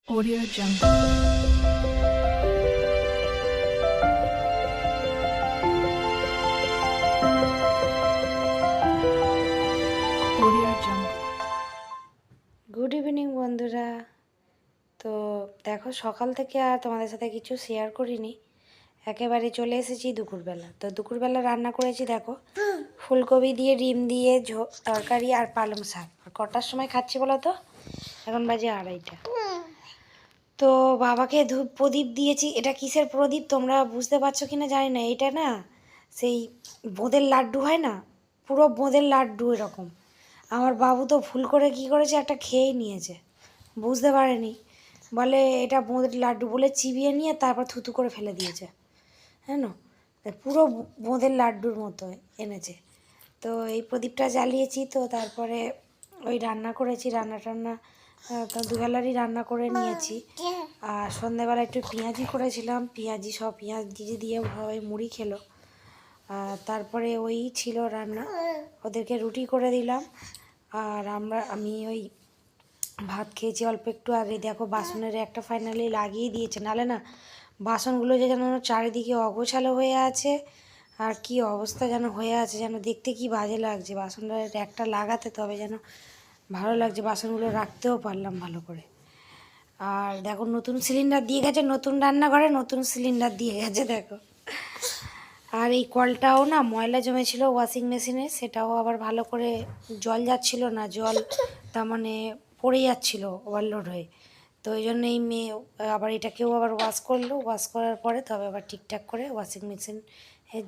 Audio Jungle. Audio Jungle. Good evening বন্ধুরা। তো দেখো, সকাল থেকে আর তোমাদের সাথে কিছু শেয়ার করিনি, একেবারে চলে এসেছি দুপুরবেলা। তো দুপুরবেলা রান্না করেছি দেখো, ফুলকপি দিয়ে ডিম দিয়ে তরকারি আর পালং শাক। আর কটার সময় খাচ্ছি বলো তো? এখন বাজে 2:30। তো বাবাকে ধূপ প্রদীপ দিয়েছি। এটা কিসের প্রদীপ তোমরা বুঝতে পারছো কিনা জানি না। এটা না সেই বোঁদের লাড্ডু হয় না, পুরো বোঁদের লাড্ডু এরকম। আমার বাবু তো ভুল করে কি করেছে, একটা খেয়েই নিয়েছে, বুঝতে পারেনি, বলে এটা বোঁদের লাড্ডু বলে চিবিয়ে নিয়ে তারপর থুতু করে ফেলে দিয়েছে। হ্যাঁ, পুরো বোঁদের লাড্ডুর মতো এনেছে। তো এই প্রদীপটা জ্বালিয়েছি। তো তারপরে ওই রান্না করেছি, রান্না টান্না তো দুবেলারই রান্না করে নিয়েছি। আর সন্ধ্যেবেলা একটু পেঁয়াজি করেছিলাম, পেঁয়াজি সব পেঁয়াজ দিয়ে সবাই মুড়ি খেলো। তারপরে ওই ছিল রান্না, ওদেরকে রুটি করে দিলাম। আর আমি ওই ভাত খেয়েছি অল্প একটু আগে। দেখো বাসনের একটা ফাইনালি লাগিয়ে দিয়েছে, নালে না বাসনগুলো যে যেন চারিদিকে অগোছালো হয়ে আছে। আর কি অবস্থা যেন হয়ে আছে, যেন দেখতে কি বাজে লাগছে। বাসনের একটা লাগাতে তবে যেন ভালো লাগছে, বাসনগুলো রাখতেও পারলাম ভালো করে। আর দেখো নতুন সিলিন্ডার দিয়ে গেছে, নতুন রান্নাঘরে নতুন সিলিন্ডার দিয়ে গেছে দেখো। আর এই কলটাও না ময়লা জমেছিল ওয়াশিং মেশিনে, সেটাও আবার ভালো করে জল যাচ্ছিল না, জল তার মানে পড়ে যাচ্ছিল ওভারলোড হয়ে। তো ওই জন্য এই মেয়ে আবার এটাকেও আবার ওয়াশ করলো, ওয়াশ করার পরে তবে আবার ঠিকঠাক করে ওয়াশিং মেশিন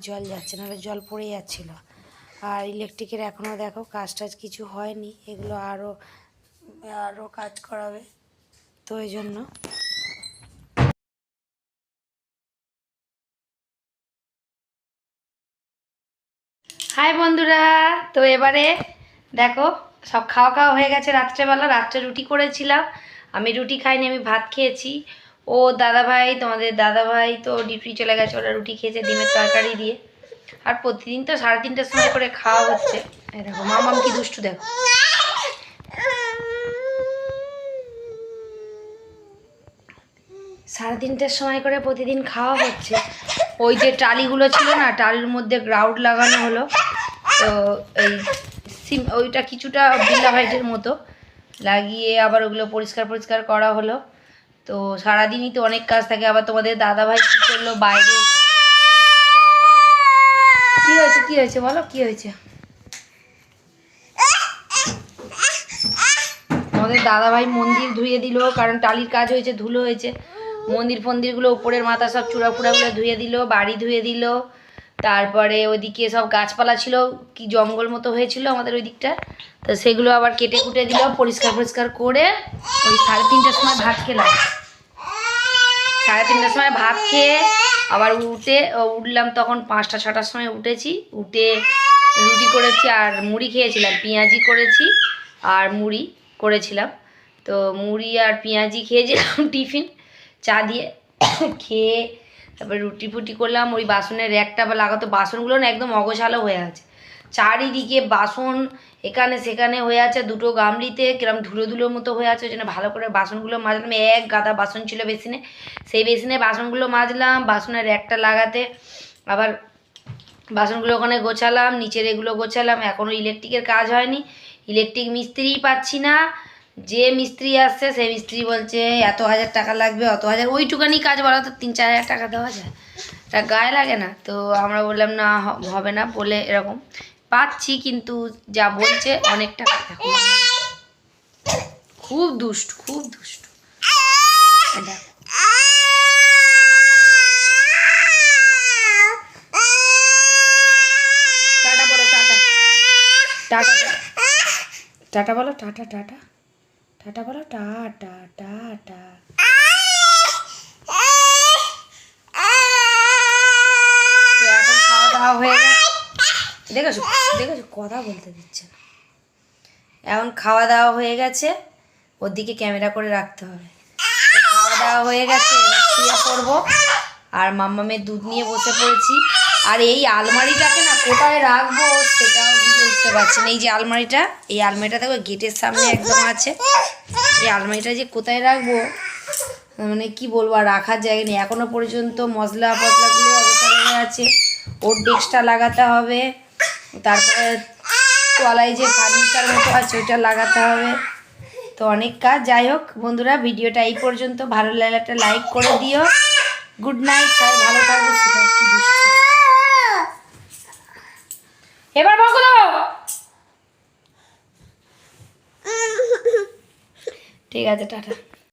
জল যাচ্ছে, নাহলে জল পড়ে যাচ্ছিল। আর ইলেকট্রিকের এখনও দেখো কাজ টাজ কিছু হয়নি, এগুলো আরও আরও কাজ করাবে। তো এই জন্য হাই বন্ধুরা। তো এবারে দেখো সব খাওয়া খাওয়া হয়ে গেছে। রাত্রেবেলা রুটি করেছিলাম, আমি রুটি খাইনি, আমি ভাত খেয়েছি। ও দাদাভাই, তোমাদের দাদাভাই তো ডিউটি চলে গেছে, ওরা রুটি খেয়েছে ডিমের তরকারি দিয়ে। আর প্রতিদিন তো 3:30টার সময় করে খাওয়া হচ্ছে। এই দেখো মামাম কি দুষ্টু দেখো। 3:30টার সময় করে প্রতিদিন খাওয়া হচ্ছে। ওই যে টালিগুলো ছিল না, টালির মধ্যে গ্রাউন্ড লাগানো হলো। তো এই ওইটা কিছুটা বিল্লা ভাইটের মতো লাগিয়ে আবার ওগুলো পরিষ্কার করা হলো। তো সারাদিনই তো অনেক কাজ থাকে। আবার তোমাদের দাদাভাই কী করলো বাইরে। কি হয়েছে বলো, কি হয়েছে? আমাদের দাদাভাই মন্দির ধুয়ে দিল, কারণ টালির কাজ হয়েছে, ধুলো হয়েছে। মন্দিরগুলো উপরের মাথা সব চূড়াফুড়াগুলো ধুয়ে দিল, বাড়ি ধুয়ে দিল। তারপরে ওইদিকে সব গাছপালা ছিল, কি জঙ্গল মতো হয়েছিল আমাদের ওই দিকটা, তো সেগুলো আবার কেটে কুটে দিল, পরিষ্কার করে ওই 3:30টার সময় ভাত খেলাম। 3:30টার সময় ভাত খেয়ে আবার উঠলাম তখন 5টা 6টার সময় উঠেছি। উঠে রুটি করেছি আর মুড়ি খেয়েছিলাম, পেঁয়াজি করেছি আর মুড়ি করেছিলাম। তো মুড়ি আর পেঁয়াজি খেয়েছিলাম টিফিন চা দিয়ে খেয়ে তারপরে রুটি ফুটি করলাম। ওই বাসনের র্যাকটা বা লাগাতো, বাসনগুলো না একদম অগোছালো হয়ে আছে, চারিদিকে বাসন এখানে সেখানে হয়ে আছে। দুটো গামলিতে কিরম ধুলোর মতো হয়ে আছে, ওই জন্য ভালো করে বাসনগুলো মাজলাম। এক গাদা বাসন ছিল বেসিনে, সেই বেসিনে বাসনগুলো মাজলাম। বাসনের র্যাকটা লাগাতে আবার বাসনগুলো ওখানে গোছালাম, নিচের এগুলো গোছালাম। এখনও ইলেকট্রিকের কাজ হয়নি, ইলেকট্রিক মিস্ত্রিই পাচ্ছি না। যে মিস্ত্রি আসছে সেই মিস্ত্রি বলছে এত 1000 টাকা লাগবে, অত হাজার। ওইটুকানি কাজ বলা তো 3-4 হাজার টাকা দেওয়া যায়, তা গায়ে লাগে না। তো আমরা বললাম না হবে না বলে, এরকম পাচ্ছি কিন্তু যা বলছে অনেক টাকা। খুব দুষ্ট দেখো। টাটা বলো, টাটা টাটা বলো, টাটা বলো, টাটা। তো এখন খাওয়া দাওয়া হয়ে গেছে, দেখেছো কথা বলতে দিচ্ছে না। এখন খাওয়া দাওয়া হয়ে গেছে, ওর দিকে ক্যামেরা করে রাখতে হবে। খাওয়া দাওয়া হয়ে গেছে, এবার শুয়ে পড়বো। আর মাম্মামের দুধ নিয়ে বসে পড়েছি। আর এই আলমারিটাকে না কোথায় রাখবো সেটাও বুঝে উঠতে পারছি না। এই যে আলমারিটা, এই আলমারিটা দেখো গেটের সামনে একদম আছে। এই আলমারিটা যে কোথায় রাখবো মানে কি বলবো, আর রাখার জায়গা নেই এখনো পর্যন্ত। মশলা ফসলাগুলো অবসান হয়ে আছে, ওর ডেস্কটা লাগাতে হবে, তারপরে তলায় যে ফার্নিচার মতো আছে ওইটা লাগাতে হবে, তো অনেক কাজ। যাই হোক বন্ধুরা, ভিডিওটা এই পর্যন্ত, ভালো লাগলে একটা লাইক করে দিও। গুড নাইট, সবাই ভালো থাকবে। সেটা একটু দুষ্টু। এবার বলো। ঠিক আছে, টাটা।